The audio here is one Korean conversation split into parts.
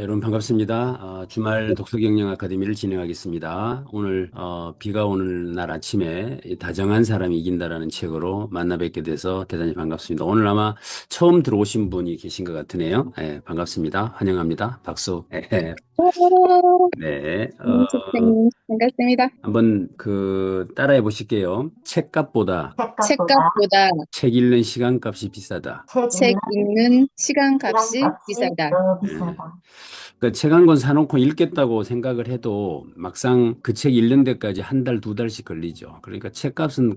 여러분 반갑습니다. 주말 독서경영 아카데미를 진행하겠습니다. 오늘 비가 오는 날 아침에 이 다정한 사람이 이긴다라는 책으로 만나 뵙게 돼서 대단히 반갑습니다. 오늘 아마 처음 들어오신 분이 계신 것 같으네요. 예, 반갑습니다. 환영합니다. 박수. 예, 네, 선생님, 반갑습니다. 한번 따라해 보실게요. 책값보다 책값보다 책 읽는 시간값이 비싸다. 책 읽는 시간값이 비싸다. 예. 그러니까 책 한 권 사놓고 읽겠다고 생각을 해도 막상 그 책 읽는 데까지 한 달, 두 달씩 걸리죠. 그러니까 책값은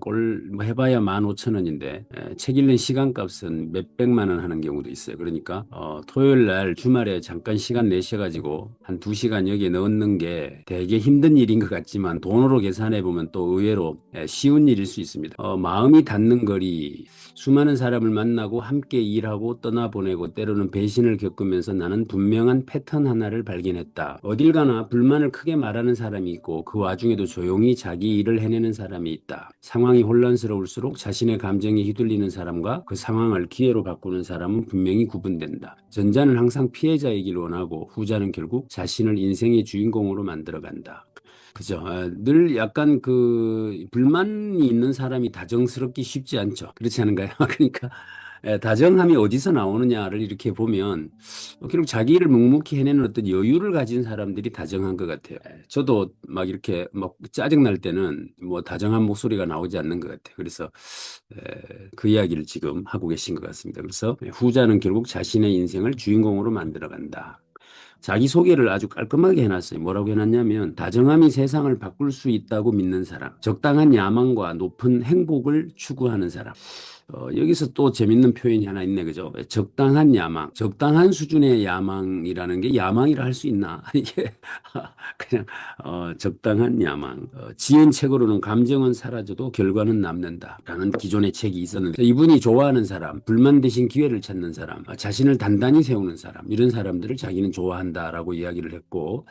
뭐 해봐야 15,000원인데 책 읽는 시간값은 몇백만 원 하는 경우도 있어요. 그러니까 토요일 날 주말에 잠깐 시간 내셔가지고 한 2시간 여기에 넣는 게 되게 힘든 일인 것 같지만 돈으로 계산해 보면 또 의외로 쉬운 일일 수 있습니다. 마음이 닿는 거리, 수많은 사람을 만나고 함께 일하고 떠나보내고 때로는 배신을 겪으면서 나는 분명한 패턴 하나를 발견했다. 어딜 가나 불만을 크게 말하는 사람이 있고 그 와중에도 조용히 자기 일을 해내는 사람이 있다. 상황이 혼란스러울수록 자신의 감정에 휘둘리는 사람과 그 상황을 기회로 바꾸는 사람은 분명히 구분된다. 전자는 항상 피해자이길 원하고 후자는 결국 자신을 인생의 주인공으로 만들어간다. 그죠. 늘 약간 불만이 있는 사람이 다정스럽기 쉽지 않죠. 그렇지 않은가요? 그러니까, 다정함이 어디서 나오느냐를 이렇게 보면, 결국 자기 일을 묵묵히 해내는 어떤 여유를 가진 사람들이 다정한 것 같아요. 저도 막 이렇게 막 짜증날 때는 뭐 다정한 목소리가 나오지 않는 것 같아요. 그래서, 그 이야기를 지금 하고 계신 것 같습니다. 그래서 후자는 결국 자신의 인생을 주인공으로 만들어 간다. 자기소개를 아주 깔끔하게 해놨어요. 뭐라고 해놨냐면 다정함이 세상을 바꿀 수 있다고 믿는 사람, 적당한 야망과 높은 행복을 추구하는 사람. 여기서 또 재밌는 표현이 하나 있네, 그죠? 적당한 야망, 적당한 수준의 야망이라는 게 야망이라 할 수 있나? 이게 그냥 적당한 야망. 지은 책으로는 감정은 사라져도 결과는 남는다라는 기존의 책이 있었는데 이분이 좋아하는 사람, 불만 대신 기회를 찾는 사람, 자신을 단단히 세우는 사람, 이런 사람들을 자기는 좋아한다라고 이야기를 했고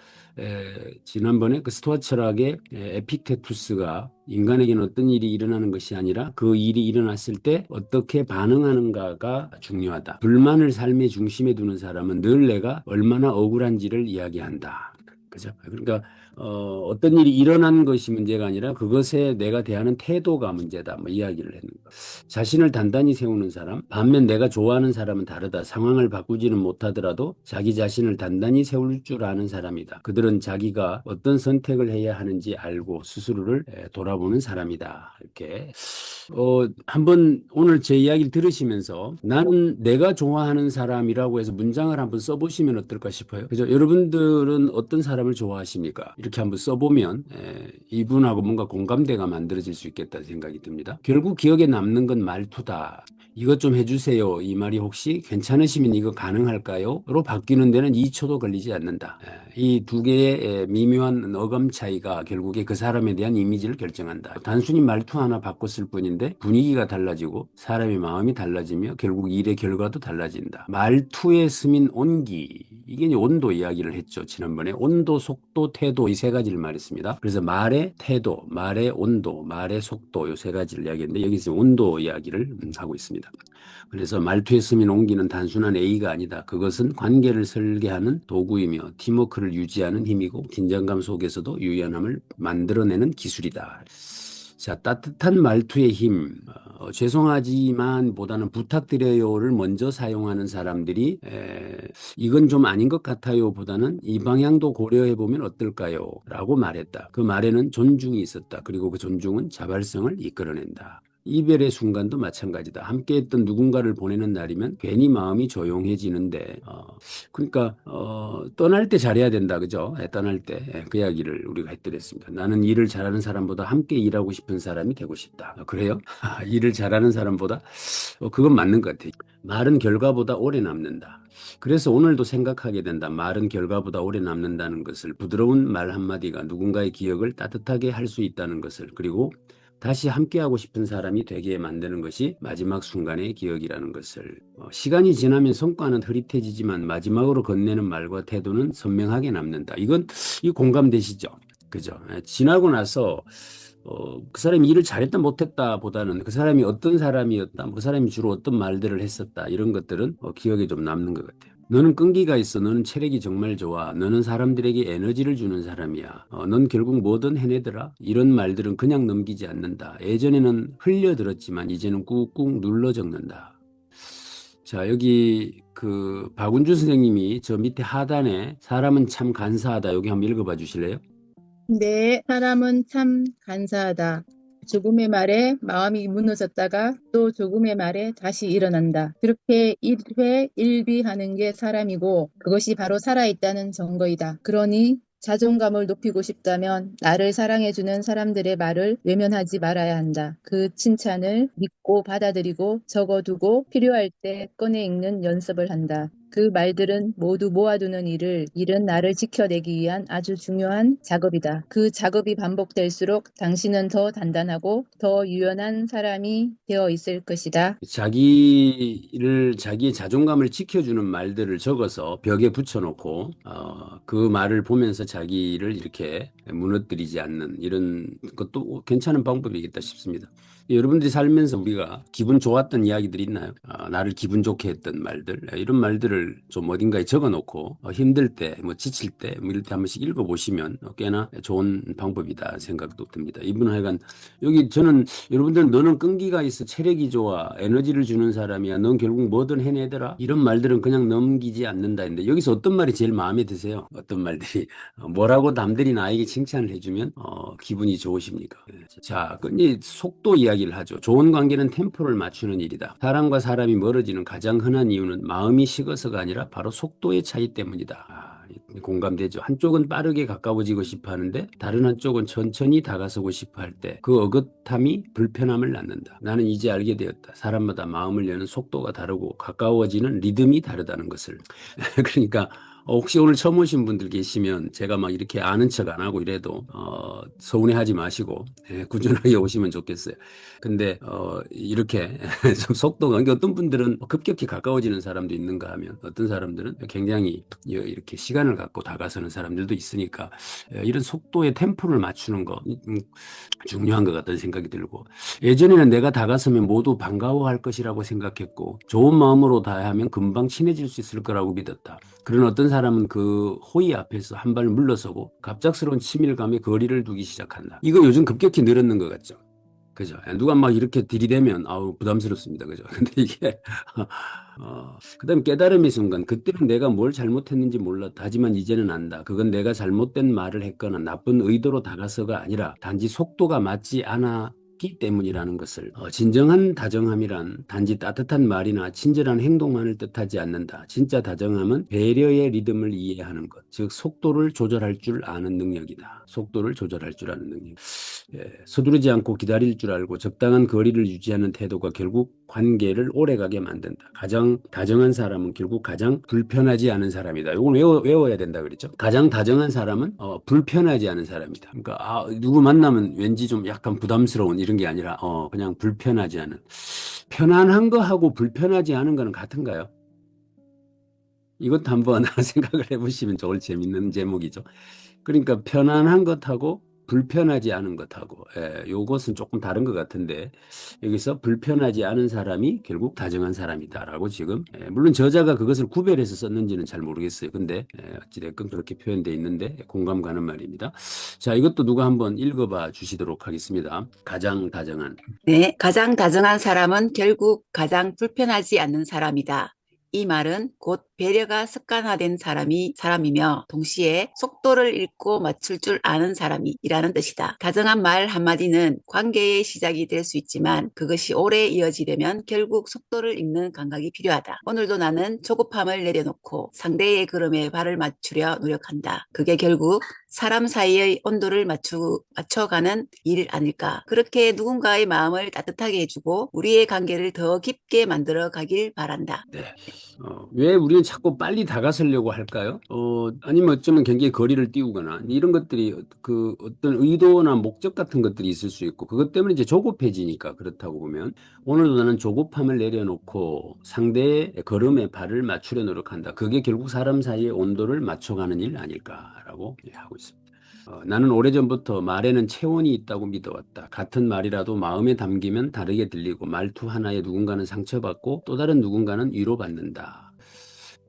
지난번에 그 스토아 철학의 에픽테투스가 인간에게는 어떤 일이 일어나는 것이 아니라 그 일이 일어났을 때 어떻게 반응하는가가 중요하다. 불만을 삶의 중심에 두는 사람은 늘 내가 얼마나 억울한지를 이야기한다. 그죠? 그러니까 어떤 일이 일어난 것이 문제가 아니라 그것에 내가 대하는 태도가 문제다. 뭐 이야기를 했는 거. 자신을 단단히 세우는 사람, 반면 내가 좋아하는 사람은 다르다. 상황을 바꾸지는 못하더라도 자기 자신을 단단히 세울 줄 아는 사람이다. 그들은 자기가 어떤 선택을 해야 하는지 알고 스스로를 돌아보는 사람이다. 이렇게 한번 오늘 제 이야기를 들으시면서 나는 내가 좋아하는 사람이라고 해서 문장을 한번 써보시면 어떨까 싶어요. 그죠? 여러분들은 어떤 사람을 좋아하십니까? 이렇게 한번 써보면 이분하고 뭔가 공감대가 만들어질 수 있겠다 생각이 듭니다. 결국 기억에 남는 건 말투다. 이것 좀 해주세요. 이 말이 혹시 괜찮으시면 이거 가능할까요? 로 바뀌는 데는 2초도 걸리지 않는다. 이 두 개의 미묘한 어감 차이가 결국에 그 사람에 대한 이미지를 결정한다. 단순히 말투 하나 바꿨을 뿐인데 분위기가 달라지고 사람의 마음이 달라지며 결국 일의 결과도 달라진다. 말투에 스민 온기. 이게 이제 온도 이야기를 했죠. 지난번에 온도, 속도, 태도 이 세 가지를 말했습니다. 그래서 말의 태도, 말의 온도, 말의 속도 이 세 가지를 이야기했는데 여기서 온도 이야기를 하고 있습니다. 그래서 말투에 스민 온기는 단순한 A가 아니다. 그것은 관계를 설계하는 도구이며 팀워크를 유지하는 힘이고 긴장감 속에서도 유연함을 만들어내는 기술이다. 자, 따뜻한 말투의 힘. 죄송하지만 보다는 부탁드려요를 먼저 사용하는 사람들이 이건 좀 아닌 것 같아요 보다는 이 방향도 고려해 보면 어떨까요? 라고 말했다. 그 말에는 존중이 있었다. 그리고 그 존중은 자발성을 이끌어낸다. 이별의 순간도 마찬가지다. 함께했던 누군가를 보내는 날이면 괜히 마음이 조용해지는데, 그러니까 떠날 때 잘해야 된다, 그죠? 떠날 때 그 이야기를 우리가 해드렸습니다. 나는 일을 잘하는 사람보다 함께 일하고 싶은 사람이 되고 싶다. 그래요? 일을 잘하는 사람보다 그건 맞는 것 같아요. 말은 결과보다 오래 남는다. 그래서 오늘도 생각하게 된다. 말은 결과보다 오래 남는다는 것을 부드러운 말 한마디가 누군가의 기억을 따뜻하게 할 수 있다는 것을 그리고 다시 함께하고 싶은 사람이 되게 만드는 것이 마지막 순간의 기억이라는 것을 시간이 지나면 성과는 흐릿해지지만 마지막으로 건네는 말과 태도는 선명하게 남는다. 이 공감되시죠? 그죠? 지나고 나서 그 사람이 일을 잘했다 못했다 보다는 그 사람이 어떤 사람이었다, 그 사람이 주로 어떤 말들을 했었다 이런 것들은 기억에 좀 남는 것 같아요. 너는 끈기가 있어. 너는 체력이 정말 좋아. 너는 사람들에게 에너지를 주는 사람이야. 넌 결국 뭐든 해내더라. 이런 말들은 그냥 넘기지 않는다. 예전에는 흘려 들었지만 이제는 꾹꾹 눌러 적는다. 자, 여기 그 박운주 선생님이 저 밑에 하단에 사람은 참 간사하다. 여기 한번 읽어봐 주실래요? 네, 사람은 참 간사하다. 조금의 말에 마음이 무너졌다가 또 조금의 말에 다시 일어난다. 그렇게 일회일비하는 게 사람이고 그것이 바로 살아있다는 증거이다. 그러니 자존감을 높이고 싶다면 나를 사랑해주는 사람들의 말을 외면하지 말아야 한다. 그 칭찬을 믿고 받아들이고 적어두고 필요할 때 꺼내 읽는 연습을 한다. 그 말들은 모두 모아두는 일은 나를 지켜내기 위한 아주 중요한 작업이다. 그 작업이 반복될수록 당신은 더 단단하고 더 유연한 사람이 되어 있을 것이다. 자기의 자존감을 지켜주는 말들을 적어서 벽에 붙여놓고, 그 말을 보면서 자기를 이렇게 무너뜨리지 않는 이런 것도 괜찮은 방법이겠다 싶습니다. 여러분들이 살면서 우리가 기분 좋았던 이야기들이 있나요? 나를 기분 좋게 했던 말들, 이런 말들을 좀 어딘가에 적어놓고, 힘들 때, 뭐 지칠 때, 뭐 이럴 때 한 번씩 읽어보시면 꽤나 좋은 방법이다 생각도 듭니다. 이분 하여간, 여기 저는 여러분들 너는 끈기가 있어 체력이 좋아 에너지를 주는 사람이야 넌 결국 뭐든 해내더라 이런 말들은 그냥 넘기지 않는다 했는데 여기서 어떤 말이 제일 마음에 드세요? 어떤 말들이 뭐라고 남들이 나에게 칭찬을 해주면 기분이 좋으십니까? 자, 이 속도 이야기를 하죠. 좋은 관계는 템포를 맞추는 일이다. 사람과 사람이 멀어지는 가장 흔한 이유는 마음이 식어서가 아니라 바로 속도의 차이 때문이다. 공감되죠. 한쪽은 빠르게 가까워지고 싶어 하는데 다른 한쪽은 천천히 다가서고 싶어 할 때 그 어긋함이 불편함을 낳는다. 나는 이제 알게 되었다. 사람마다 마음을 여는 속도가 다르고 가까워지는 리듬이 다르다는 것을. 그러니까 혹시 오늘 처음 오신 분들 계시면 제가 막 이렇게 아는 척 안 하고 이래도 서운해하지 마시고 꾸준하게 오시면 좋겠어요. 근데 이렇게 좀 속도가 그러니까 어떤 분들은 급격히 가까워지는 사람도 있는가 하면 어떤 사람들은 굉장히 이렇게 시간을 갖고 다가서는 사람들도 있으니까 이런 속도의 템포를 맞추는 거 중요한 것 같다는 생각이 들고 예전에는 내가 다가서면 모두 반가워할 것이라고 생각했고 좋은 마음으로 다하면 금방 친해질 수 있을 거라고 믿었다. 그런 어떤 사람은 그 호의 앞에서 한 발 물러서고 갑작스러운 친밀감에 거리를 두기 시작한다. 이거 요즘 급격히 늘었는 것 같죠. 그죠? 누가 막 이렇게 들이대면 아우 부담스럽습니다. 그죠? 근데 이게 그다음 깨달음의 순간 그때는 내가 뭘 잘못했는지 몰랐다. 하지만 이제는 안다. 그건 내가 잘못된 말을 했거나 나쁜 의도로 다가서가 아니라 단지 속도가 맞지 않아 기 때문이라는 것을 진정한 다정함이란 단지 따뜻한 말이나 친절한 행동만을 뜻하지 않는다. 진짜 다정함은 배려의 리듬을 이해하는 것, 즉 속도를 조절할 줄 아는 능력이다. 속도를 조절할 줄 아는 능력. 서두르지 않고 기다릴 줄 알고 적당한 거리를 유지하는 태도가 결국 관계를 오래가게 만든다. 가장 다정한 사람은 결국 가장 불편하지 않은 사람이다. 이걸 외워야 된다 그랬죠. 가장 다정한 사람은 불편하지 않은 사람이다. 그러니까 누구 만나면 왠지 좀 약간 부담스러운 이런 게 아니라 그냥 불편하지 않은. 편안한 거하고 불편하지 않은 거는 같은가요? 이것도 한번 생각을 해보시면 좋을 재밌는 제목이죠. 그러니까 편안한 것하고 불편하지 않은 것하고 요것은 조금 다른 것 같은데 여기서 불편하지 않은 사람이 결국 다정한 사람이다라고 지금 물론 저자가 그것을 구별해서 썼는지는 잘 모르겠어요. 근데 어찌됐건 그렇게 표현되어 있는데 공감 가는 말입니다. 자, 이것도 누가 한번 읽어봐 주시도록 하겠습니다. 가장 다정한. 네, 가장 다정한 사람은 결국 가장 불편하지 않는 사람이다. 이 말은 곧 배려가 습관화된 사람이며 동시에 속도를 읽고 맞출 줄 아는 사람이라는 뜻이다. 다정한 말 한마디는 관계의 시작이 될 수 있지만 그것이 오래 이어지려면 결국 속도를 읽는 감각이 필요하다. 오늘도 나는 조급함을 내려놓고 상대의 걸음에 발을 맞추려 노력한다. 그게 결국 사람 사이의 온도를 맞춰가는 일 아닐까. 그렇게 누군가의 마음을 따뜻하게 해주고 우리의 관계를 더 깊게 만들어 가길 바란다. 네. 왜 우리는 자꾸 빨리 다가서려고 할까요? 아니면 어쩌면 굉장히 거리를 띄우거나 이런 것들이 그 어떤 의도나 목적 같은 것들이 있을 수 있고 그것 때문에 이제 조급해지니까 그렇다고 보면 오늘도 나는 조급함을 내려놓고 상대의 걸음에 발을 맞추려 노력한다. 그게 결국 사람 사이의 온도를 맞춰가는 일 아닐까라고 하고 있습니다. 나는 오래전부터 말에는 체온이 있다고 믿어왔다. 같은 말이라도 마음에 담기면 다르게 들리고 말투 하나에 누군가는 상처받고 또 다른 누군가는 위로받는다.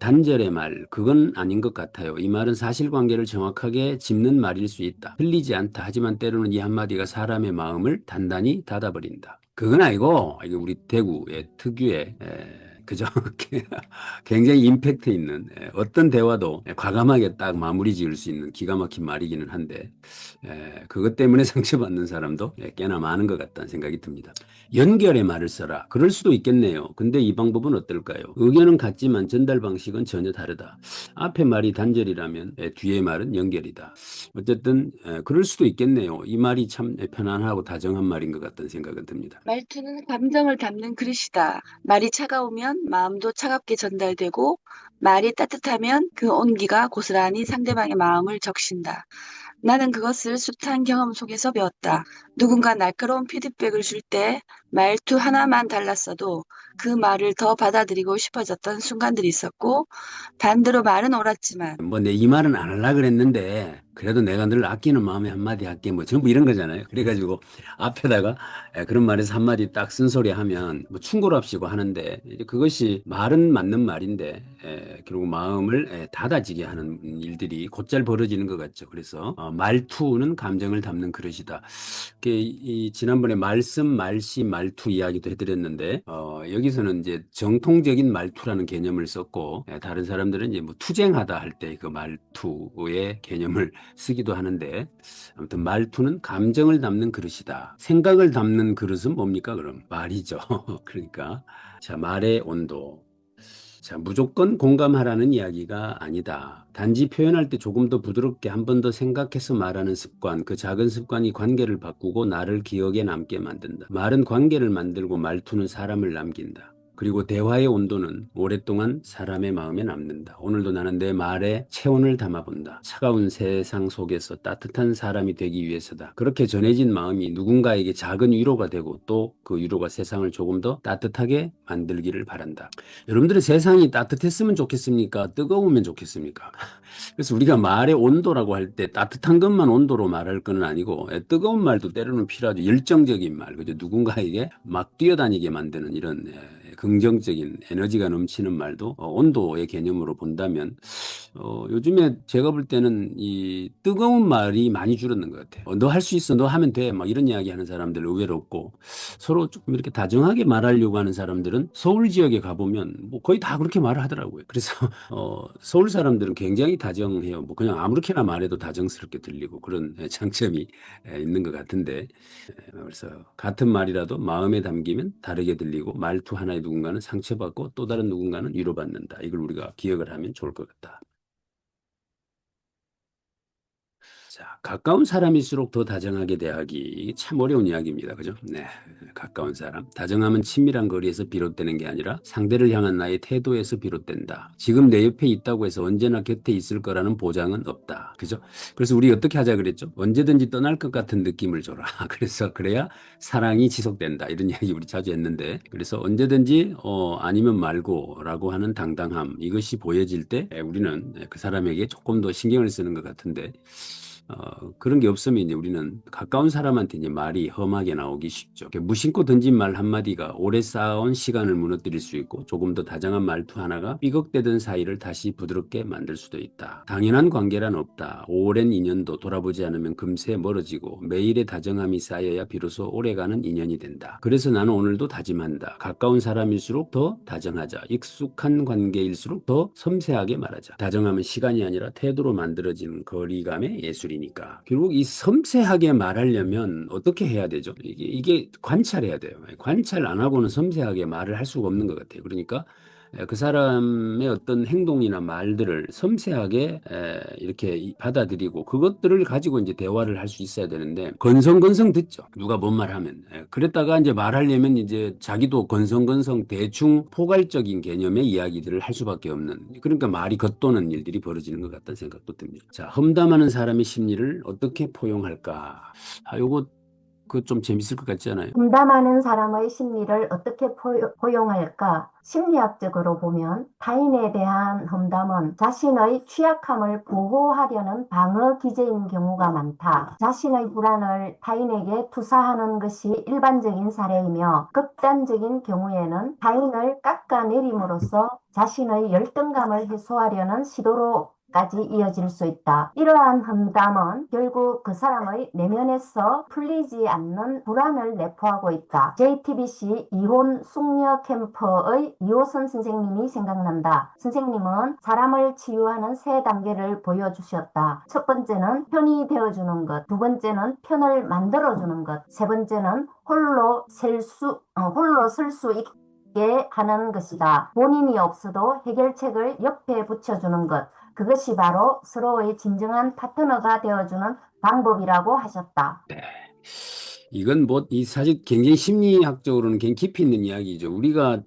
단절의 말, 그건 아닌 것 같아요. 이 말은 사실관계를 정확하게 짚는 말일 수 있다. 틀리지 않다. 하지만 때로는 이 한마디가 사람의 마음을 단단히 닫아버린다. 그건 아니고 이게 우리 대구의 특유의 그죠? 굉장히 임팩트 있는 어떤 대화도 과감하게 딱 마무리 지을 수 있는 기가 막힌 말이기는 한데 그것 때문에 상처받는 사람도 꽤나 많은 것 같다는 생각이 듭니다. 연결의 말을 써라. 그럴 수도 있겠네요. 근데 이 방법은 어떨까요? 의견은 같지만 전달 방식은 전혀 다르다. 앞에 말이 단절이라면 뒤에 말은 연결이다. 어쨌든 그럴 수도 있겠네요. 이 말이 참 편안하고 다정한 말인 것 같다는 생각은 듭니다. 말투는 감정을 담는 그릇이다. 말이 차가우면 마음도 차갑게 전달되고, 말이 따뜻하면 그 온기가 고스란히 상대방의 마음을 적신다. 나는 그것을 숱한 경험 속에서 배웠다. 누군가 날카로운 피드백을 줄 때 말투 하나만 달랐어도 그 말을 더 받아들이고 싶어졌던 순간들이 있었고, 반대로 말은 옳았지만 뭐 내 이 말은 안 하려고 그랬는데 그래도 내가 늘 아끼는 마음에 한마디 할게 뭐 전부 이런 거잖아요. 그래가지고 앞에다가 그런 말에서 한마디 딱 쓴소리 하면 뭐 충고랍시고 하는데 이제 그것이 말은 맞는 말인데 결국 마음을 닫아지게 하는 일들이 곧잘 벌어지는 것 같죠. 그래서 말투는 감정을 담는 그릇이다. 지난번에 말씀, 말씨, 말투 이야기도 해드렸는데 여기서는 이제 정통적인 말투라는 개념을 썼고 다른 사람들은 이제 뭐 투쟁하다 할 때 그 말투의 개념을 쓰기도 하는데 아무튼 말투는 감정을 담는 그릇이다. 생각을 담는 그릇은 뭡니까 그럼? 말이죠. 그러니까 자 말의 온도. 자, 무조건 공감하라는 이야기가 아니다. 단지 표현할 때 조금 더 부드럽게 한 번 더 생각해서 말하는 습관, 그 작은 습관이 관계를 바꾸고 나를 기억에 남게 만든다. 말은 관계를 만들고 말투는 사람을 남긴다. 그리고 대화의 온도는 오랫동안 사람의 마음에 남는다. 오늘도 나는 내 말에 체온을 담아본다. 차가운 세상 속에서 따뜻한 사람이 되기 위해서다. 그렇게 전해진 마음이 누군가에게 작은 위로가 되고 또 그 위로가 세상을 조금 더 따뜻하게 만들기를 바란다. 여러분들의 세상이 따뜻했으면 좋겠습니까? 뜨거우면 좋겠습니까? 그래서 우리가 말의 온도라고 할 때 따뜻한 것만 온도로 말할 건 아니고 뜨거운 말도 때로는 필요하죠. 열정적인 말, 그죠? 누군가에게 막 뛰어다니게 만드는 이런 긍정적인 에너지가 넘치는 말도 온도의 개념으로 본다면 요즘에 제가 볼 때는 이 뜨거운 말이 많이 줄었는 것 같아요. 너 할 수 있어, 너 하면 돼, 막 이런 이야기 하는 사람들 의외로 없고 서로 조금 이렇게 다정하게 말하려고 하는 사람들은 서울 지역에 가보면 뭐 거의 다 그렇게 말을 하더라고요. 그래서 서울 사람들은 굉장히 다정해요. 뭐 그냥 아무렇게나 말해도 다정스럽게 들리고 그런 장점이 있는 것 같은데 그래서 같은 말이라도 마음에 담기면 다르게 들리고 말투 하나에 누군가는 상처받고 또 다른 누군가는 위로받는다. 이걸 우리가 기억을 하면 좋을 것 같다. 자, 가까운 사람일수록 더 다정하게 대하기. 이게 참 어려운 이야기입니다. 그죠? 네. 가까운 사람. 다정함은 친밀한 거리에서 비롯되는 게 아니라 상대를 향한 나의 태도에서 비롯된다. 지금 내 옆에 있다고 해서 언제나 곁에 있을 거라는 보장은 없다. 그죠? 그래서 우리 어떻게 하자 그랬죠? 언제든지 떠날 것 같은 느낌을 줘라. 그래서 그래야 사랑이 지속된다. 이런 이야기 우리 자주 했는데. 그래서 언제든지 아니면 말고라고 하는 당당함. 이것이 보여질 때 우리는 그 사람에게 조금 더 신경을 쓰는 것 같은데 그런 게 없으면 이제 우리는 가까운 사람한테 이제 말이 험하게 나오기 쉽죠. 무심코 던진 말 한마디가 오래 쌓아온 시간을 무너뜨릴 수 있고 조금 더 다정한 말투 하나가 삐걱대던 사이를 다시 부드럽게 만들 수도 있다. 당연한 관계란 없다. 오랜 인연도 돌아보지 않으면 금세 멀어지고 매일의 다정함이 쌓여야 비로소 오래가는 인연이 된다. 그래서 나는 오늘도 다짐한다. 가까운 사람일수록 더 다정하자. 익숙한 관계일수록 더 섬세하게 말하자. 다정함은 시간이 아니라 태도로 만들어지는 거리감의 예술이니까. 결국 이 섬세하게 말하려면 어떻게 해야 되죠? 이게 관찰해야 돼요. 관찰 안 하고는 섬세하게 말을 할 수가 없는 것 같아요. 그러니까 그 사람의 어떤 행동이나 말들을 섬세하게 이렇게 받아들이고 그것들을 가지고 이제 대화를 할 수 있어야 되는데 건성건성 듣죠. 누가 뭔 말 하면. 그랬다가 이제 말하려면 이제 자기도 건성건성 대충 포괄적인 개념의 이야기들을 할 수밖에 없는 그러니까 말이 겉도는 일들이 벌어지는 것 같다는 생각도 듭니다. 자, 험담하는 사람의 심리를 어떻게 포용할까? 요거 그거 좀 재밌을 것 같지 않아요? 험담하는 사람의 심리를 어떻게 포용할까? 심리학적으로 보면 타인에 대한 험담은 자신의 취약함을 보호하려는 방어 기제인 경우가 많다. 자신의 불안을 타인에게 투사하는 것이 일반적인 사례이며 극단적인 경우에는 타인을 깎아내림으로써 자신의 열등감을 해소하려는 시도로 까지 이어질 수 있다. 이러한 험담은 결국 그 사람의 내면에서 풀리지 않는 불안을 내포하고 있다. JTBC 이혼 숙녀 캠프의 이호선 선생님이 생각난다. 선생님은 사람을 치유하는 세 단계를 보여주셨다. 첫 번째는 편이 되어주는 것, 두 번째는 편을 만들어주는 것, 세 번째는 홀로 설 수 있게 하는 것이다. 본인이 없어도 해결책을 옆에 붙여주는 것, 그것이 바로 서로의 진정한 파트너가 되어주는 방법이라고 하셨다. 이건 뭐, 이 사실 굉장히 심리학적으로는 굉장히 깊이 있는 이야기죠. 우리가,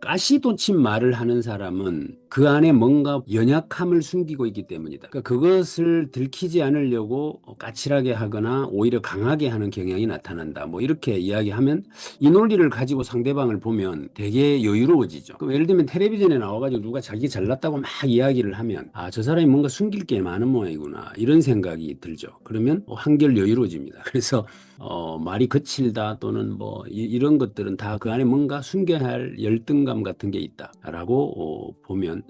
가시돋친 말을 하는 사람은 그 안에 뭔가 연약함을 숨기고 있기 때문이다. 그러니까 그것을 들키지 않으려고 까칠하게 하거나 오히려 강하게 하는 경향이 나타난다. 뭐 이렇게 이야기하면 이 논리를 가지고 상대방을 보면 되게 여유로워지죠. 그럼 예를 들면 텔레비전에 나와가지고 누가 자기 잘났다고 막 이야기를 하면 아, 저 사람이 뭔가 숨길 게 많은 모양이구나. 이런 생각이 들죠. 그러면 한결 여유로워집니다. 그래서 말이 거칠다 또는 뭐 이런 것들은 다 그 안에 뭔가 숨겨야 할 열등감 같은 게 있다라고 보면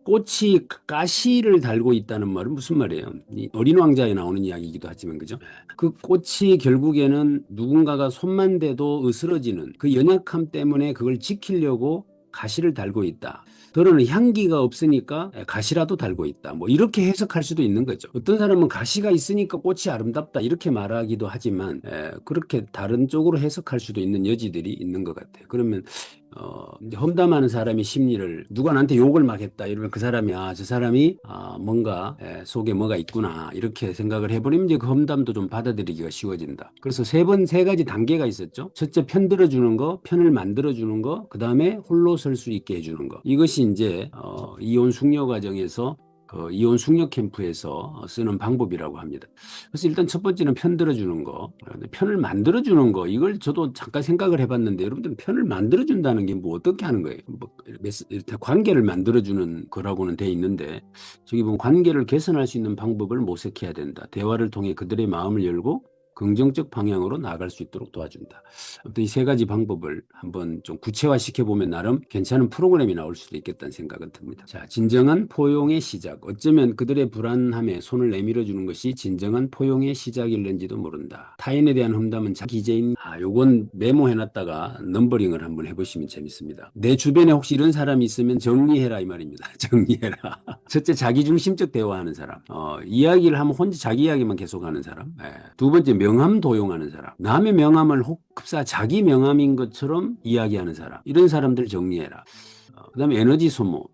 꽃이 가시를 달고 있다는 말은 무슨 말이에요? 이 어린 왕자에 나오는 이야기이기도 하지만 그죠? 그 꽃이 결국에는 누군가가 손만 대도 으스러지는 그 연약함 때문에 그걸 지키려고 가시를 달고 있다. 더러는 향기가 없으니까 가시라도 달고 있다. 뭐 이렇게 해석할 수도 있는 거죠. 어떤 사람은 가시가 있으니까 꽃이 아름답다 이렇게 말하기도 하지만 그렇게 다른 쪽으로 해석할 수도 있는 여지들이 있는 것 같아요. 그러면 이제 험담하는 사람의 심리를 누가 나한테 욕을 막 했다 이러면 그 사람이 저 사람이 뭔가 속에 뭐가 있구나 이렇게 생각을 해버리면 이제 그 험담도 좀 받아들이기가 쉬워진다. 그래서 세 가지 단계가 있었죠. 첫째 편 들어주는 거, 편을 만들어주는 거, 그 다음에 홀로 설 수 있게 해주는 거. 이것이 이제 이혼 숙녀 과정에서 그 이혼 숙녀 캠프에서 쓰는 방법이라고 합니다. 그래서 일단 첫 번째는 편 들어주는 거, 편을 만들어주는 거, 이걸 저도 잠깐 생각을 해봤는데 여러분들 편을 만들어준다는 게 뭐 어떻게 하는 거예요? 뭐 관계를 만들어주는 거라고는 돼 있는데 저기 보면 관계를 개선할 수 있는 방법을 모색해야 된다. 대화를 통해 그들의 마음을 열고 긍정적 방향으로 나아갈 수 있도록 도와준다. 아무튼 이 세 가지 방법을 한번 좀 구체화시켜 보면 나름 괜찮은 프로그램이 나올 수도 있겠다는 생각은 듭니다. 자, 진정한 포용의 시작. 어쩌면 그들의 불안함에 손을 내밀어 주는 것이 진정한 포용의 시작일는지도 모른다. 타인에 대한 험담은 자기 기재인. 요건 메모해놨다가 넘버링을 한번 해보시면 재밌습니다. 내 주변에 혹시 이런 사람이 있으면 정리해라 이 말입니다. 정리해라. 첫째, 자기중심적 대화하는 사람. 이야기를 하면 혼자 자기 이야기만 계속하는 사람. 두 번째, 명함 도용하는 사람. 남의 명함을 혹사 자기 명함인 것처럼 이야기하는 사람. 이런 사람들 정리해라. 그다음에 에너지 소모.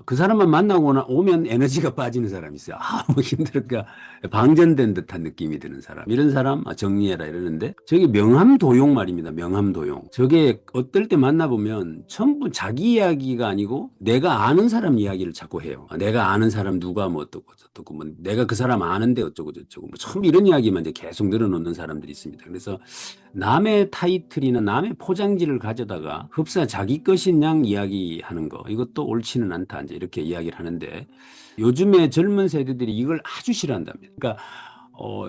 그 사람만 만나고 오면 에너지가 빠지는 사람이 있어요. 뭐 힘들까. 방전된 듯한 느낌이 드는 사람. 이런 사람 정리해라 이러는데 저게 명함 도용 말입니다. 명함 도용. 저게 어떨 때 만나보면 전부 자기 이야기가 아니고 내가 아는 사람 이야기를 자꾸 해요. 내가 아는 사람 누가 뭐 어떻고 저떻고 뭐 내가 그 사람 아는데 어쩌고 저쩌고 뭐 처음 이런 이야기만 이제 계속 늘어놓는 사람들이 있습니다. 그래서 남의 타이틀이나 남의 포장지를 가져다가 흡사 자기 것인 양 이야기하는 거 이것도 옳지는 않다 이제 이렇게 이야기를 하는데 요즘에 젊은 세대들이 이걸 아주 싫어한답니다. 그러니까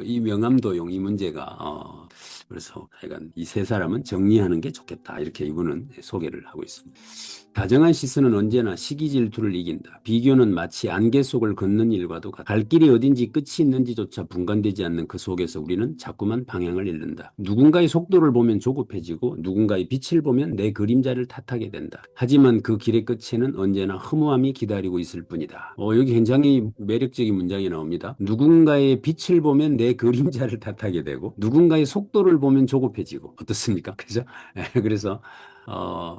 이 명함도용 이 문제가 그래서 하여간 이 세 사람은 정리하는 게 좋겠다 이렇게 이분은 소개를 하고 있습니다. 다정한 시선은 언제나 시기 질투를 이긴다. 비교는 마치 안개 속을 걷는 일과도 같다. 갈 길이 어딘지 끝이 있는지조차 분간되지 않는 그 속에서 우리는 자꾸만 방향을 잃는다. 누군가의 속도를 보면 조급해지고 누군가의 빛을 보면 내 그림자를 탓하게 된다. 하지만 그 길의 끝에는 언제나 허무함이 기다리고 있을 뿐이다. 여기 굉장히 매력적인 문장이 나옵니다. 누군가의 빛을 보면 내 그림자를 탓하게 되고 누군가의 속도를 보면 조급해지고 어떻습니까? 그죠? 그래서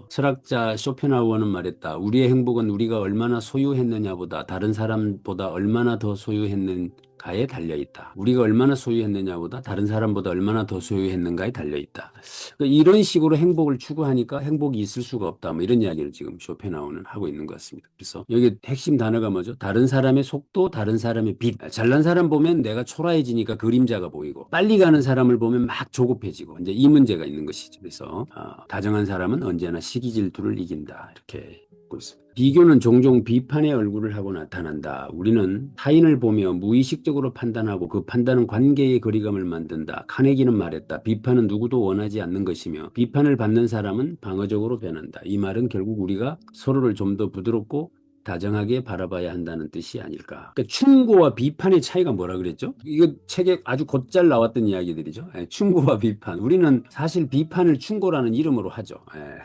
철학자 쇼펜하우어는 말했다. 우리의 행복은 우리가 얼마나 소유했느냐보다 다른 사람보다 얼마나 더 소유했는가 가에 달려있다. 우리가 얼마나 소유했느냐보다 다른 사람보다 얼마나 더 소유했는가에 달려있다. 그러니까 이런 식으로 행복을 추구하니까 행복이 있을 수가 없다. 뭐 이런 이야기를 지금 쇼펜하우는 하고 있는 것 같습니다. 그래서 여기 핵심 단어가 뭐죠? 다른 사람의 속도, 다른 사람의 빛. 잘난 사람 보면 내가 초라해지니까 그림자가 보이고, 빨리 가는 사람을 보면 막 조급해지고, 이제 이 문제가 있는 것이죠. 그래서 다정한 사람은 언제나 시기 질투를 이긴다. 이렇게 보고 있습니다. 비교는 종종 비판의 얼굴을 하고 나타난다. 우리는 타인을 보며 무의식적으로 판단하고 그 판단은 관계의 거리감을 만든다. 카네기는 말했다. 비판은 누구도 원하지 않는 것이며 비판을 받는 사람은 방어적으로 변한다. 이 말은 결국 우리가 서로를 좀 더 부드럽고 다정하게 바라봐야 한다는 뜻이 아닐까. 그러니까 충고와 비판의 차이가 뭐라 그랬죠? 이거 책에 아주 곧잘 나왔던 이야기들이죠. 충고와 비판. 우리는 사실 비판을 충고라는 이름으로 하죠.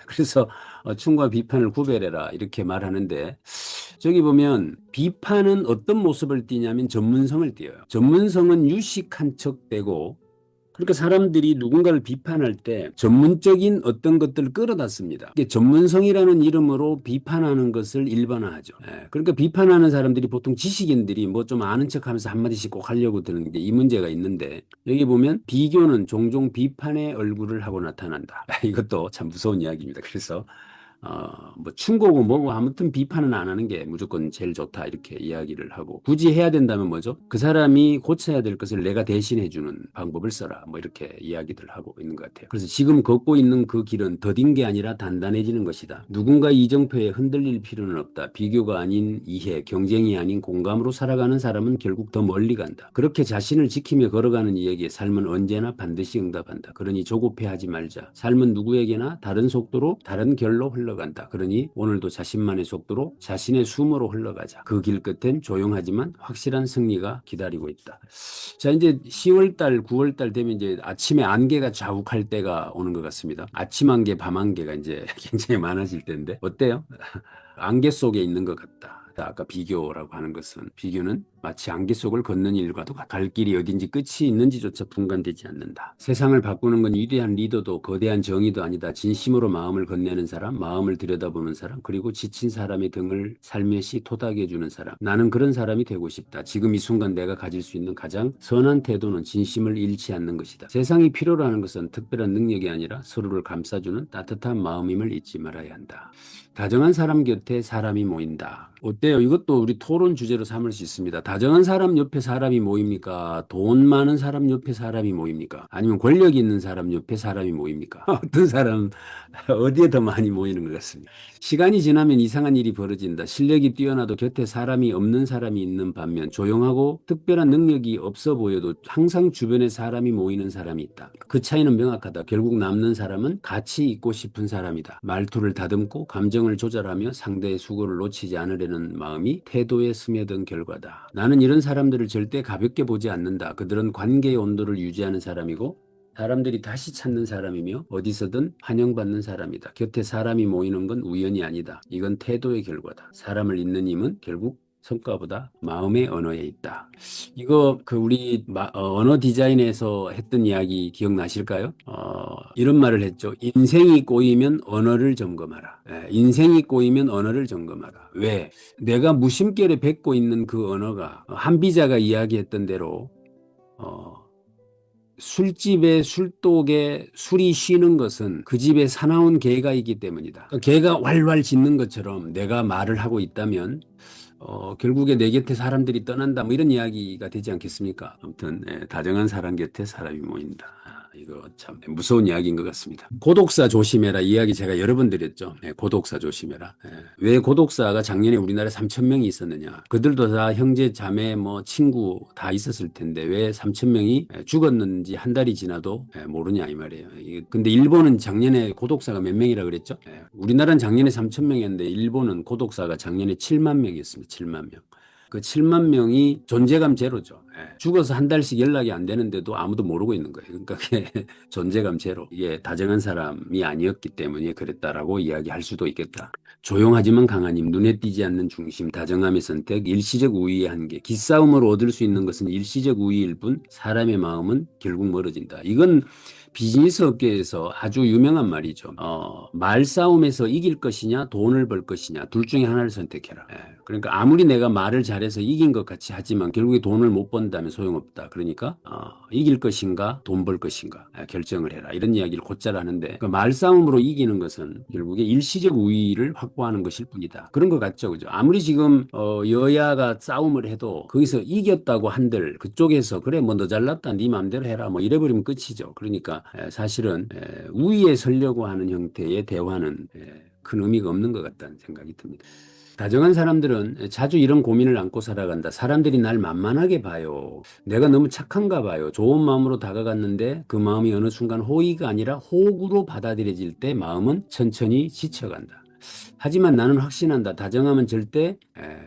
그래서 충고와 비판을 구별해라 이렇게 말하는데, 저기 보면 비판은 어떤 모습을 띠냐면 전문성을 띠어요. 전문성은 유식한 척 되고, 그러니까 사람들이 누군가를 비판할 때 전문적인 어떤 것들을 끌어다 씁니다. 이게 전문성이라는 이름으로 비판하는 것을 일반화하죠. 그러니까 비판하는 사람들이 보통 지식인들이 뭐 좀 아는 척하면서 한마디씩 꼭 하려고 드는 게 이 문제가 있는데, 여기 보면 비교는 종종 비판의 얼굴을 하고 나타난다. 이것도 참 무서운 이야기입니다. 그래서 뭐 충고고 뭐고 아무튼 비판은 안 하는 게 무조건 제일 좋다 이렇게 이야기를 하고, 굳이 해야 된다면 뭐죠? 그 사람이 고쳐야 될 것을 내가 대신해 주는 방법을 써라 뭐 이렇게 이야기들 하고 있는 것 같아요. 그래서 지금 걷고 있는 그 길은 더딘 게 아니라 단단해지는 것이다. 누군가 이정표에 흔들릴 필요는 없다. 비교가 아닌 이해, 경쟁이 아닌 공감으로 살아가는 사람은 결국 더 멀리 간다. 그렇게 자신을 지키며 걸어가는 이에게 삶은 언제나 반드시 응답한다. 그러니 조급해하지 말자. 삶은 누구에게나 다른 속도로 다른 결로 흘러간다. 그러니 오늘도 자신만의 속도로 자신의 숨으로 흘러가자. 그 길 끝엔 조용하지만 확실한 승리가 기다리고 있다. 자, 이제 10월달, 9월달 되면 이제 아침에 안개가 자욱할 때가 오는 것 같습니다. 아침 안개, 밤 안개가 이제 굉장히 많아질 때인데 어때요? 안개 속에 있는 것 같다. 아까 비교라고 하는 것은, 비교는 마치 안개 속을 걷는 일과도 갈 길이 어딘지 끝이 있는지조차 분간되지 않는다. 세상을 바꾸는 건 위대한 리더도 거대한 정의도 아니다. 진심으로 마음을 건네는 사람, 마음을 들여다보는 사람, 그리고 지친 사람의 등을 살며시 토닥여주는 사람. 나는 그런 사람이 되고 싶다. 지금 이 순간 내가 가질 수 있는 가장 선한 태도는 진심을 잃지 않는 것이다. 세상이 필요로 하는 것은 특별한 능력이 아니라 서로를 감싸주는 따뜻한 마음임을 잊지 말아야 한다. 다정한 사람 곁에 사람이 모인다. 어때요? 이것도 우리 토론 주제로 삼을 수 있습니다. 다정한 사람 옆에 사람이 모입니까? 돈 많은 사람 옆에 사람이 모입니까? 아니면 권력 있는 사람 옆에 사람이 모입니까? 어떤 사람 어디에 더 많이 모이는 것 같습니다. 시간이 지나면 이상한 일이 벌어진다. 실력이 뛰어나도 곁에 사람이 없는 사람이 있는 반면, 조용하고 특별한 능력이 없어 보여도 항상 주변에 사람이 모이는 사람이 있다. 그 차이는 명확하다. 결국 남는 사람은 같이 있고 싶은 사람이다. 말투를 다듬고 감정을 조절하며 상대의 수고를 놓치지 않으려는 마음이 태도에 스며든 결과다. 나는 이런 사람들을 절대 가볍게 보지 않는다. 그들은 관계의 온도를 유지하는 사람이고 사람들이 다시 찾는 사람이며 어디서든 환영받는 사람이다. 곁에 사람이 모이는 건 우연이 아니다. 이건 태도의 결과다. 사람을 잇는 힘은 결국 성과보다 마음의 언어에 있다. 이거 우리 언어 디자인에서 했던 이야기 기억나실까요? 이런 말을 했죠. 인생이 꼬이면 언어를 점검하라. 인생이 꼬이면 언어를 점검하라. 왜? 내가 무심결에 뱉고 있는 그 언어가, 한비자가 이야기했던 대로 술집에 술독에 술이 쉬는 것은 그 집에 사나운 개가 있기 때문이다. 개가 왈왈 짖는 것처럼 내가 말을 하고 있다면 결국에 내 곁에 사람들이 떠난다 뭐 이런 이야기가 되지 않겠습니까? 아무튼 다정한 사람 곁에 사람이 모인다. 이거 참 무서운 이야기인 것 같습니다. 고독사 조심해라 이야기 제가 여러 번 드렸죠. 고독사 조심해라. 왜 고독사가 작년에 우리나라에 3,000명이 있었느냐. 그들도 다 형제 자매 뭐 친구 다 있었을 텐데 왜 3,000명이 죽었는지 한 달이 지나도 모르냐 이 말이에요. 근데 일본은 작년에 고독사가 몇 명이라 그랬죠? 우리나라는 작년에 3,000명이었는데 일본은 고독사가 작년에 7만 명이었습니다. 7만 명. 그 7만 명이 존재감 제로죠. 죽어서 한 달씩 연락이 안 되는데도 아무도 모르고 있는 거예요. 그러니까 그게 존재감 제로. 이게 다정한 사람이 아니었기 때문에 그랬다라고 이야기할 수도 있겠다. 조용하지만 강한 힘, 눈에 띄지 않는 중심, 다정함의 선택, 일시적 우위의 한계. 기싸움으로 얻을 수 있는 것은 일시적 우위일 뿐 사람의 마음은 결국 멀어진다. 이건 비즈니스 업계에서 아주 유명한 말이죠. 말싸움에서 이길 것이냐, 돈을 벌 것이냐, 둘 중에 하나를 선택해라. 그러니까 아무리 내가 말을 잘해서 이긴 것 같이 하지만 결국에 돈을 못 번다면 소용없다. 그러니까 이길 것인가, 돈 벌 것인가 결정을 해라. 이런 이야기를 곧잘 하는데 그 말싸움으로 이기는 것은 결국에 일시적 우위를 확보하는 것일 뿐이다. 그런 것 같죠, 그죠? 아무리 지금 여야가 싸움을 해도 거기서 이겼다고 한들 그쪽에서 그래 뭐 너 잘났다, 네 마음대로 해라, 뭐 이래버리면 끝이죠. 그러니까 사실은 우위에 서려고 하는 형태의 대화는 큰 의미가 없는 것 같다는 생각이 듭니다. 다정한 사람들은 자주 이런 고민을 안고 살아간다. 사람들이 날 만만하게 봐요. 내가 너무 착한가 봐요. 좋은 마음으로 다가갔는데 그 마음이 어느 순간 호의가 아니라 호구로 받아들여질 때 마음은 천천히 지쳐간다. 하지만 나는 확신한다. 다정함은 절대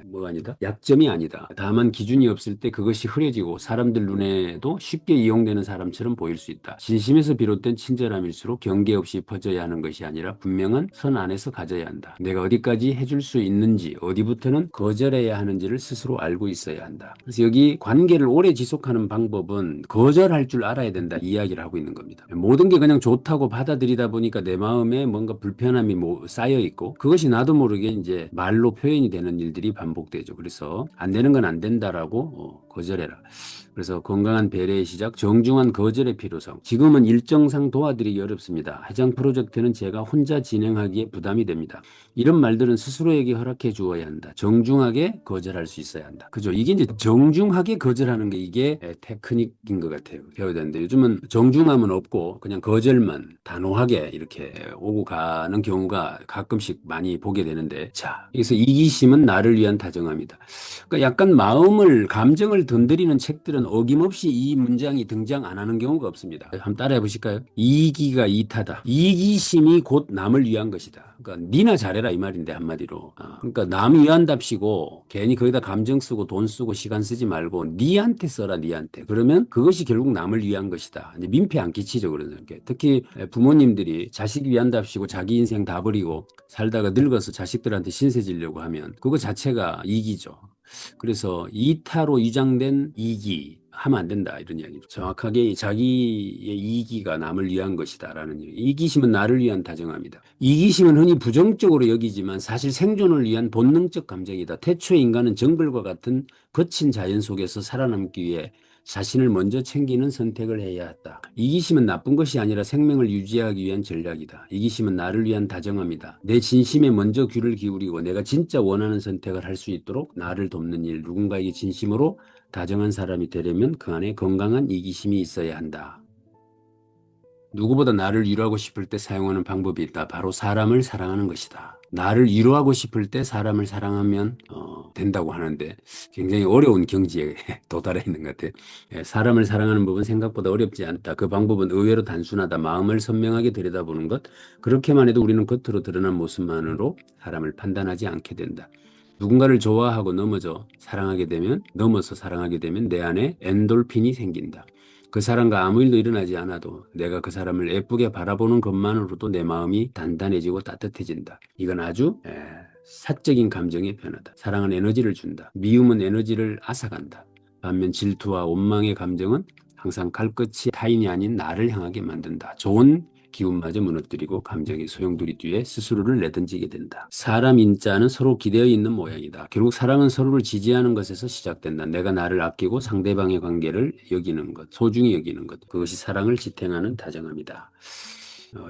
뭐가 아니다. 약점이 아니다. 다만 기준이 없을 때 그것이 흐려지고 사람들 눈에도 쉽게 이용되는 사람처럼 보일 수 있다. 진심에서 비롯된 친절함일수록 경계 없이 퍼져야 하는 것이 아니라 분명한 선 안에서 가져야 한다. 내가 어디까지 해줄 수 있는지, 어디부터는 거절해야 하는지를 스스로 알고 있어야 한다. 그래서 여기 관계를 오래 지속하는 방법은 거절할 줄 알아야 된다. 이 이야기를 하고 있는 겁니다. 모든 게 그냥 좋다고 받아들이다 보니까 내 마음에 뭔가 불편함이 쌓여 있고 그것이 나도 모르게 이제 말로 표현이 되는 일들이 반복되죠. 그래서 안 되는 건 안 된다라고 거절해라. 그래서 건강한 배려의 시작, 정중한 거절의 필요성. 지금은 일정상 도와드리기 어렵습니다. 해당 프로젝트는 제가 혼자 진행하기에 부담이 됩니다. 이런 말들은 스스로에게 허락해 주어야 한다. 정중하게 거절할 수 있어야 한다. 그죠? 이게 이제 정중하게 거절하는 게 이게 테크닉인 것 같아요. 배워야 되는데 요즘은 정중함은 없고 그냥 거절만 단호하게 이렇게 오고 가는 경우가 가끔씩 많이 보게 되는데, 자, 여기서 이기심은 나를 위한 다정함이다. 그러니까 약간 마음을, 감정을 건드리는 책들은 어김없이 이 문장이 등장 안 하는 경우가 없습니다. 한번 따라해 보실까요? 이기가 이타다. 이기심이 곧 남을 위한 것이다. 그러니까 니나 잘해라 이 말인데 한마디로. 그러니까 남 위한답시고 괜히 거기다 감정 쓰고 돈 쓰고 시간 쓰지 말고 니한테 써라, 니한테. 그러면 그것이 결국 남을 위한 것이다. 이제 민폐 안 끼치죠, 그러는 게. 특히 부모님들이 자식 위한답시고 자기 인생 다 버리고 살다가 늙어서 자식들한테 신세 지려고 하면 그거 자체가 이기죠. 그래서 이타로 위장된 이기 하면 안 된다, 이런 이야기죠. 정확하게 자기의 이기가 남을 위한 것이다라는 얘기. 이기심은 나를 위한 다정함이다. 이기심은 흔히 부정적으로 여기지만 사실 생존을 위한 본능적 감정이다. 태초에 인간은 정글과 같은 거친 자연 속에서 살아남기 위해 자신을 먼저 챙기는 선택을 해야 했다. 이기심은 나쁜 것이 아니라 생명을 유지하기 위한 전략이다. 이기심은 나를 위한 다정함이다. 내 진심에 먼저 귀를 기울이고 내가 진짜 원하는 선택을 할 수 있도록 나를 돕는 일, 누군가에게 진심으로 다정한 사람이 되려면 그 안에 건강한 이기심이 있어야 한다. 누구보다 나를 위로하고 싶을 때 사용하는 방법이 있다. 바로 사람을 사랑하는 것이다. 나를 위로하고 싶을 때 사람을 사랑하면 된다고 하는데 굉장히 어려운 경지에 도달해 있는 것 같아요. 사람을 사랑하는 법은 생각보다 어렵지 않다. 그 방법은 의외로 단순하다. 마음을 선명하게 들여다보는 것. 그렇게만 해도 우리는 겉으로 드러난 모습만으로 사람을 판단하지 않게 된다. 누군가를 좋아하고 넘어서 사랑하게 되면 내 안에 엔돌핀이 생긴다. 그 사람과 아무 일도 일어나지 않아도 내가 그 사람을 예쁘게 바라보는 것만으로도 내 마음이 단단해지고 따뜻해진다. 이건 아주 사적인 감정의 변화다. 사랑은 에너지를 준다. 미움은 에너지를 앗아간다. 반면 질투와 원망의 감정은 항상 갈 끝이 타인이 아닌 나를 향하게 만든다. 좋은 기운마저 무너뜨리고 감정의 소용돌이 뒤에 스스로를 내던지게 된다. 사람 인자는 서로 기대어 있는 모양이다. 결국 사랑은 서로를 지지하는 것에서 시작된다. 내가 나를 아끼고 상대방의 관계를 여기는 것, 소중히 여기는 것. 그것이 사랑을 지탱하는 다정함이다.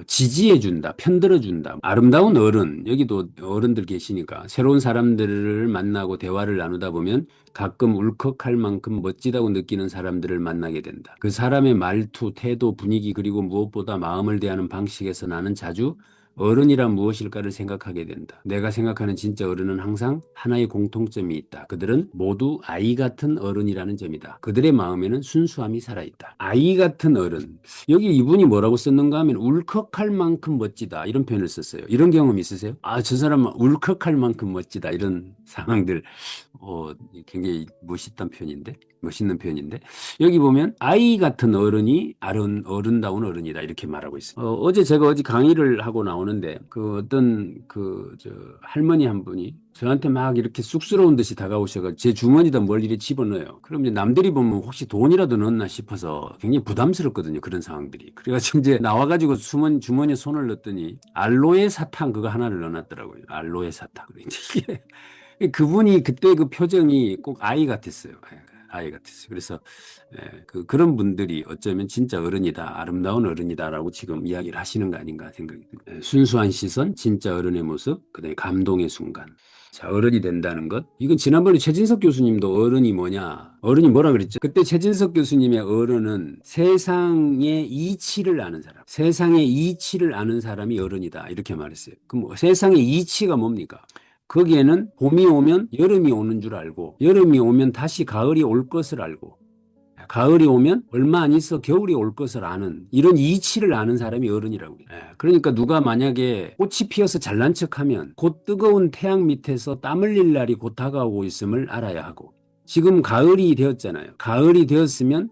지지해준다, 편들어준다. 아름다운 어른, 여기도 어른들 계시니까 새로운 사람들을 만나고 대화를 나누다 보면 가끔 울컥할 만큼 멋지다고 느끼는 사람들을 만나게 된다. 그 사람의 말투, 태도, 분위기, 그리고 무엇보다 마음을 대하는 방식에서 나는 자주 어른이란 무엇일까를 생각하게 된다. 내가 생각하는 진짜 어른은 항상 하나의 공통점이 있다. 그들은 모두 아이 같은 어른이라는 점이다. 그들의 마음에는 순수함이 살아있다. 아이 같은 어른. 여기 이분이 뭐라고 썼는가 하면 울컥할 만큼 멋지다, 이런 표현을 썼어요. 이런 경험 있으세요? 저 사람은 울컥할 만큼 멋지다, 이런 상황들 굉장히 멋있단 표현인데 멋있는 표현인데 여기 보면 아이 같은 어른이 어른다운 어른이다 이렇게 말하고 있어요. 어제 제가 강의를 하고 나오는데 그 어떤 할머니 한 분이 저한테 막 이렇게 쑥스러운 듯이 다가오셔서 제 주머니에다 뭘 이렇게 집어넣어요. 그럼 이제 남들이 보면 혹시 돈이라도 넣었나 싶어서 굉장히 부담스럽거든요. 그런 상황들이. 그래가지고 이제 나와가지고 주머니에 손을 넣었더니 알로에 사탕 그거 하나를 넣어놨더라고요. 알로에 사탕. 이게 그분이 그때 그 표정이 꼭 아이 같았어요. 아이 같았어요. 그래서 그런 분들이 어쩌면 진짜 어른이다, 아름다운 어른이다라고 지금 이야기를 하시는 거 아닌가 생각이 듭니다. 순수한 시선, 진짜 어른의 모습, 그다음에 감동의 순간. 자, 어른이 된다는 것. 이건 지난번에 최진석 교수님도 어른이 뭐냐, 어른이 뭐라 그랬죠? 그때 최진석 교수님의 어른은 세상의 이치를 아는 사람, 세상의 이치를 아는 사람이 어른이다 이렇게 말했어요. 그럼 세상의 이치가 뭡니까? 거기에는 봄이 오면 여름이 오는 줄 알고 여름이 오면 다시 가을이 올 것을 알고 가을이 오면 얼마 안 있어 겨울이 올 것을 아는 이런 이치를 아는 사람이 어른이라고 해요. 그러니까 누가 만약에 꽃이 피어서 잘난 척하면 곧 뜨거운 태양 밑에서 땀 흘릴 날이 곧 다가오고 있음을 알아야 하고 지금 가을이 되었잖아요. 가을이 되었으면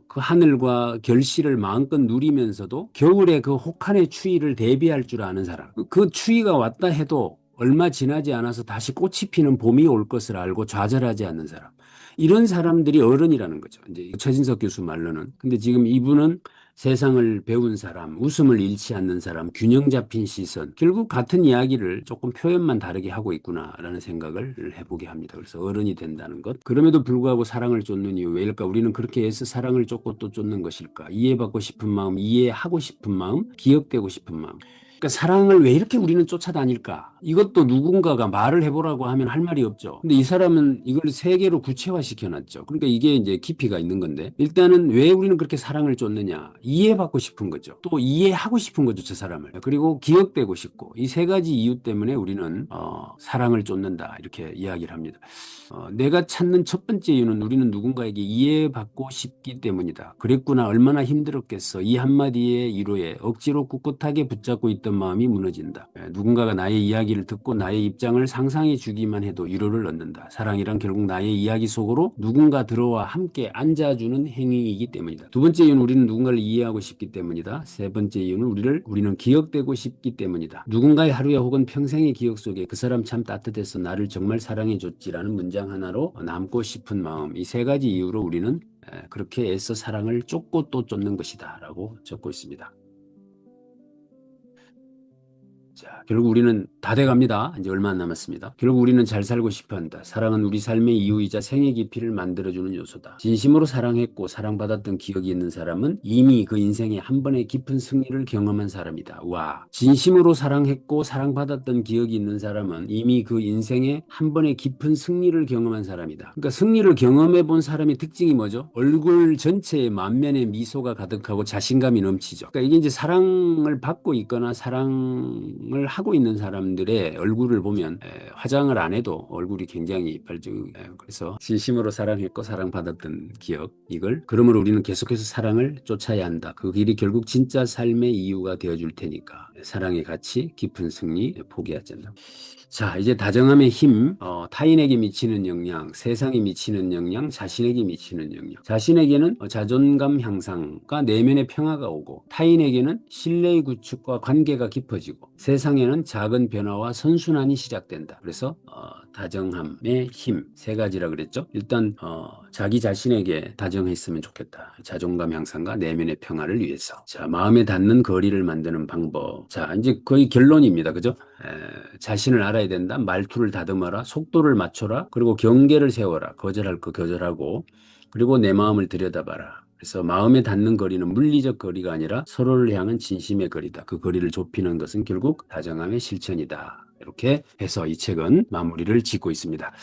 그 하늘과 결실을 마음껏 누리면서도 겨울의 그 혹한의 추위를 대비할 줄 아는 사람. 그 추위가 왔다 해도 얼마 지나지 않아서 다시 꽃이 피는 봄이 올 것을 알고 좌절하지 않는 사람. 이런 사람들이 어른이라는 거죠. 이제 최진석 교수 말로는. 근데 지금 이분은 세상을 배운 사람, 웃음을 잃지 않는 사람, 균형 잡힌 시선. 결국 같은 이야기를 조금 표현만 다르게 하고 있구나라는 생각을 해보게 합니다. 그래서 어른이 된다는 것. 그럼에도 불구하고 사랑을 쫓는 이유 왜일까? 우리는 그렇게 해서 사랑을 쫓고 또 쫓는 것일까? 이해받고 싶은 마음, 이해하고 싶은 마음, 기억되고 싶은 마음. 그러니까 사랑을 왜 이렇게 우리는 쫓아다닐까? 이것도 누군가가 말을 해보라고 하면 할 말이 없죠. 근데 이 사람은 이걸 세 개로 구체화시켜놨죠. 그러니까 이게 이제 깊이가 있는 건데 일단은 왜 우리는 그렇게 사랑을 쫓느냐? 이해받고 싶은 거죠. 또 이해하고 싶은 거죠, 저 사람을. 그리고 기억되고 싶고 이 세 가지 이유 때문에 우리는 사랑을 쫓는다 이렇게 이야기를 합니다. 내가 찾는 첫 번째 이유는 우리는 누군가에게 이해받고 싶기 때문이다. 그랬구나 얼마나 힘들었겠어. 이 한마디의 위로에 억지로 꿋꿋하게 붙잡고 있던 마음이 무너진다. 누군가가 나의 이야기를 듣고 나의 입장을 상상해 주기만 해도 위로를 얻는다. 사랑이란 결국 나의 이야기 속으로 누군가 들어와 함께 앉아주는 행위이기 때문이다. 두 번째 이유는 우리는 누군가를 이해하고 싶기 때문이다. 세 번째 이유는 우리는 기억되고 싶기 때문이다. 누군가의 하루에 혹은 평생의 기억 속에 그 사람 참 따뜻해서 나를 정말 사랑해 줬지라는 문장 하나로 남고 싶은 마음. 이 세 가지 이유로 우리는 그렇게 애써 사랑을 쫓고 또 쫓는 것이다 라고 적고 있습니다. 자, 결국 우리는 다 돼갑니다. 이제 얼마 안 남았습니다. 결국 우리는 잘 살고 싶어 한다. 사랑은 우리 삶의 이유이자 생의 깊이를 만들어주는 요소다. 진심으로 사랑했고 사랑받았던 기억이 있는 사람은 이미 그 인생에 한 번의 깊은 승리를 경험한 사람이다. 와, 진심으로 사랑했고 사랑받았던 기억이 있는 사람은 이미 그 인생에 한 번의 깊은 승리를 경험한 사람이다. 그러니까 승리를 경험해 본 사람의 특징이 뭐죠? 얼굴 전체에 만면에 미소가 가득하고 자신감이 넘치죠. 그러니까 이게 이제 사랑을 받고 있거나 사랑을 하고 있는 사람들의 얼굴을 보면 화장을 안 해도 얼굴이 굉장히 그래서 진심으로 사랑했고 사랑받았던 기억 이걸 그러므로 우리는 계속해서 사랑을 쫓아야 한다. 그 길이 결국 진짜 삶의 이유가 되어줄 테니까 사랑의 가치 깊은 승리 포기하지 않는다. 자, 이제 다정함의 힘, 타인에게 미치는 영향, 세상에 미치는 영향, 자신에게 미치는 영향. 자신에게는 자존감 향상과 내면의 평화가 오고 타인에게는 신뢰의 구축과 관계가 깊어지고 세상에는 작은 변화와 선순환이 시작된다. 그래서 다정함의 힘 세 가지라 그랬죠. 일단 자기 자신에게 다정했으면 좋겠다. 자존감 향상과 내면의 평화를 위해서. 자, 마음에 닿는 거리를 만드는 방법. 자, 이제 거의 결론입니다. 그죠? 자신을 알아야 된다. 말투를 다듬어라. 속도를 맞춰라. 그리고 경계를 세워라. 거절할 거 거절하고 그리고 내 마음을 들여다봐라. 그래서 마음에 닿는 거리는 물리적 거리가 아니라 서로를 향한 진심의 거리다. 그 거리를 좁히는 것은 결국 다정함의 실천이다. 이렇게 해서 이 책은 마무리를 짓고 있습니다.